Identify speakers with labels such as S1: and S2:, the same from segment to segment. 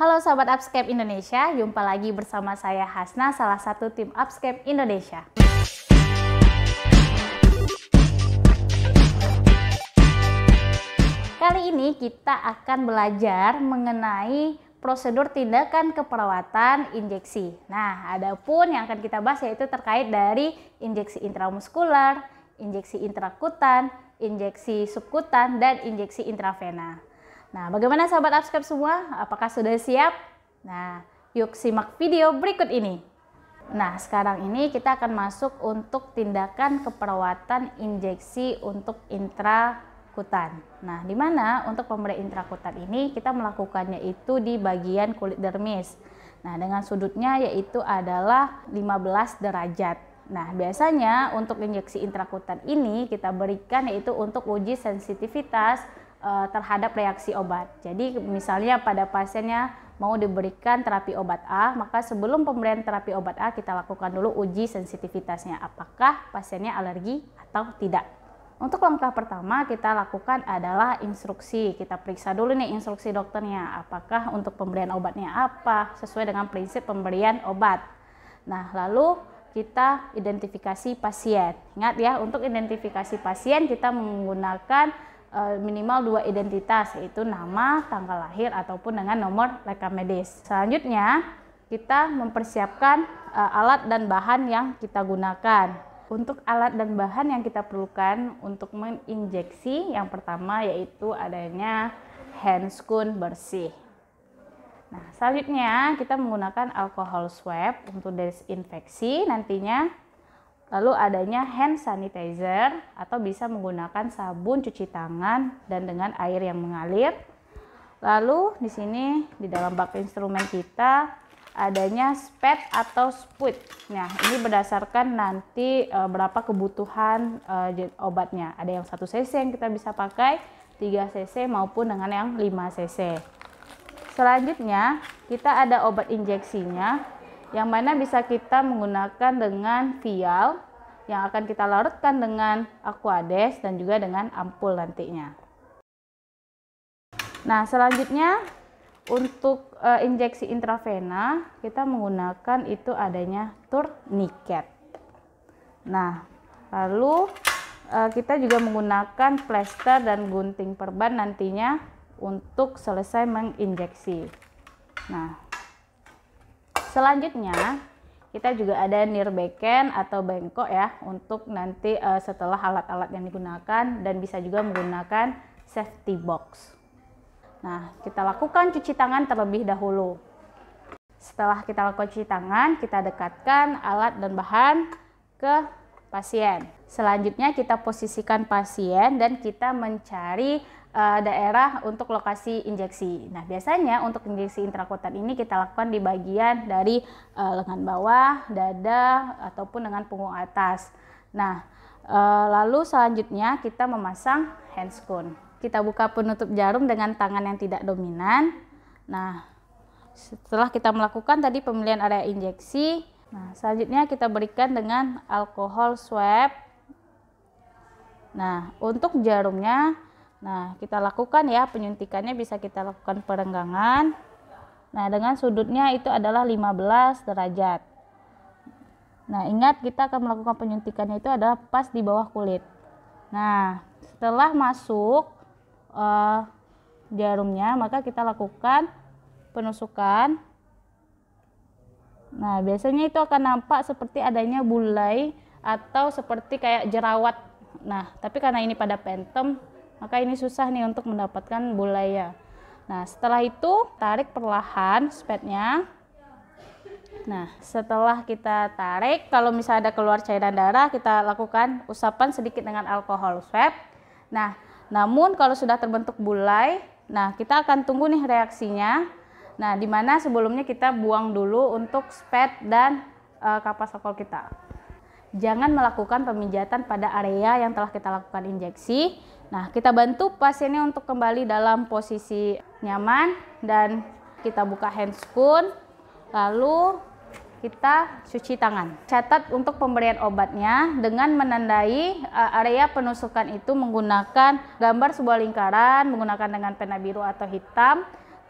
S1: Halo sahabat Upscape Indonesia, jumpa lagi bersama saya Hasna, salah satu tim Upscape Indonesia. Kali ini kita akan belajar mengenai prosedur tindakan keperawatan injeksi. Nah, adapun yang akan kita bahas yaitu terkait dari injeksi intramuskular, injeksi intrakutan, injeksi subkutan, dan injeksi intravena. Nah, bagaimana sahabat Upscape semua? Apakah sudah siap? Nah, yuk simak video berikut ini. Nah, sekarang ini kita akan masuk untuk tindakan keperawatan injeksi untuk intrakutan. Nah, di mana untuk pemberian intrakutan ini kita melakukannya itu di bagian kulit dermis. Nah, dengan sudutnya yaitu adalah 15 derajat. Nah, biasanya untuk injeksi intrakutan ini kita berikan yaitu untuk uji sensitivitas terhadap reaksi obat. Jadi misalnya pada pasiennya mau diberikan terapi obat A, maka sebelum pemberian terapi obat A kita lakukan dulu uji sensitivitasnya, apakah pasiennya alergi atau tidak. Untuk langkah pertama kita lakukan adalah instruksi. Kita periksa dulu nih instruksi dokternya, apakah untuk pemberian obatnya apa, sesuai dengan prinsip pemberian obat. Nah, lalu kita identifikasi pasien. Ingat ya, untuk identifikasi pasien kita menggunakan minimal 2 identitas, yaitu nama, tanggal lahir, ataupun dengan nomor rekam medis. Selanjutnya kita mempersiapkan alat dan bahan yang kita gunakan. Untuk alat dan bahan yang kita perlukan untuk menginjeksi, yang pertama yaitu adanya handscoon bersih. Nah, selanjutnya kita menggunakan alkohol swab untuk desinfeksi nantinya. Lalu adanya hand sanitizer atau bisa menggunakan sabun cuci tangan dan dengan air yang mengalir. Lalu di sini di dalam bak instrumen kita adanya spet atau sput. Nah, ini berdasarkan nanti berapa kebutuhan obatnya. Ada yang 1 cc yang kita bisa pakai, 3 cc maupun dengan yang 5 cc. Selanjutnya kita ada obat injeksinya, yang mana bisa kita menggunakan dengan vial yang akan kita larutkan dengan aquades dan juga dengan ampul nantinya. Nah, selanjutnya untuk injeksi intravena kita menggunakan itu adanya tourniquet. Nah, lalu kita juga menggunakan plester dan gunting perban nantinya untuk selesai menginjeksi. Nah, selanjutnya kita juga ada nirbeken atau bengkok ya untuk nanti setelah alat-alat yang digunakan, dan bisa juga menggunakan safety box. Nah, kita lakukan cuci tangan terlebih dahulu. Setelah kita lakukan cuci tangan, kita dekatkan alat dan bahan ke pasien. Selanjutnya kita posisikan pasien dan kita mencari daerah untuk lokasi injeksi. Nah, biasanya untuk injeksi intrakutan ini kita lakukan di bagian dari lengan bawah, dada, ataupun dengan punggung atas. Nah, lalu selanjutnya kita memasang handscoon. Kita buka penutup jarum dengan tangan yang tidak dominan. Nah, setelah kita melakukan tadi pemilihan area injeksi, nah selanjutnya kita berikan dengan alkohol swab. Nah, untuk jarumnya, nah kita lakukan ya penyuntikannya, bisa kita lakukan perenggangan. Nah, dengan sudutnya itu adalah 15 derajat. Nah, ingat kita akan melakukan penyuntikannya itu adalah pas di bawah kulit. Nah, setelah masuk jarumnya, maka kita lakukan penusukan. Nah, biasanya itu akan nampak seperti adanya bulai atau seperti kayak jerawat. Nah, tapi karena ini pada pentem, maka ini susah nih untuk mendapatkan bulainya. Nah, setelah itu tarik perlahan spetnya. Nah, setelah kita tarik, kalau misalnya ada keluar cairan darah, kita lakukan usapan sedikit dengan alkohol swab. Nah, namun kalau sudah terbentuk bulai, nah kita akan tunggu nih reaksinya. Nah, dimana sebelumnya kita buang dulu untuk spet dan kapas alkohol kita. Jangan melakukan pemijatan pada area yang telah kita lakukan injeksi. Nah, kita bantu pasiennya untuk kembali dalam posisi nyaman dan kita buka handscoon, lalu kita cuci tangan. Catat untuk pemberian obatnya dengan menandai area penusukan itu menggunakan gambar sebuah lingkaran, menggunakan dengan pena biru atau hitam.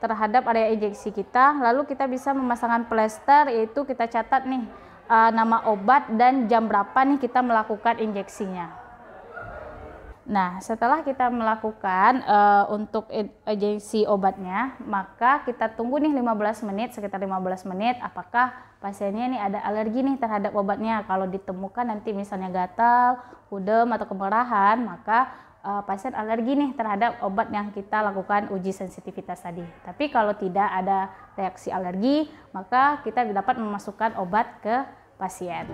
S1: terhadap area injeksi kita. Lalu kita bisa memasangkan plester, yaitu kita catat nih nama obat dan jam berapa nih kita melakukan injeksinya. Nah, setelah kita melakukan untuk injeksi obatnya, maka kita tunggu nih 15 menit, sekitar 15 menit, apakah pasiennya ini ada alergi nih terhadap obatnya. Kalau ditemukan nanti misalnya gatal, udem, atau kemerahan, maka pasien alergi nih terhadap obat yang kita lakukan uji sensitivitas tadi. Tapi kalau tidak ada reaksi alergi, maka kita dapat memasukkan obat ke pasien.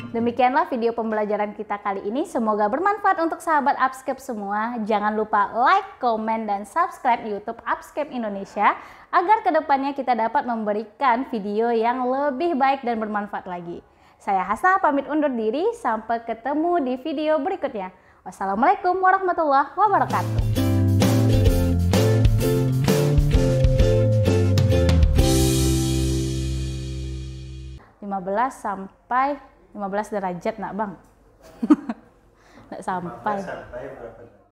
S1: Demikianlah video pembelajaran kita kali ini. Semoga bermanfaat untuk sahabat Upscape semua. Jangan lupa like, komen, dan subscribe YouTube Upscape Indonesia agar kedepannya kita dapat memberikan video yang lebih baik dan bermanfaat lagi. Saya Hasna pamit undur diri. Sampai ketemu di video berikutnya. Wassalamualaikum warahmatullahi wabarakatuh. 15 sampai 15 derajat nak bang. Nggak sampai. 15 sampai berapa?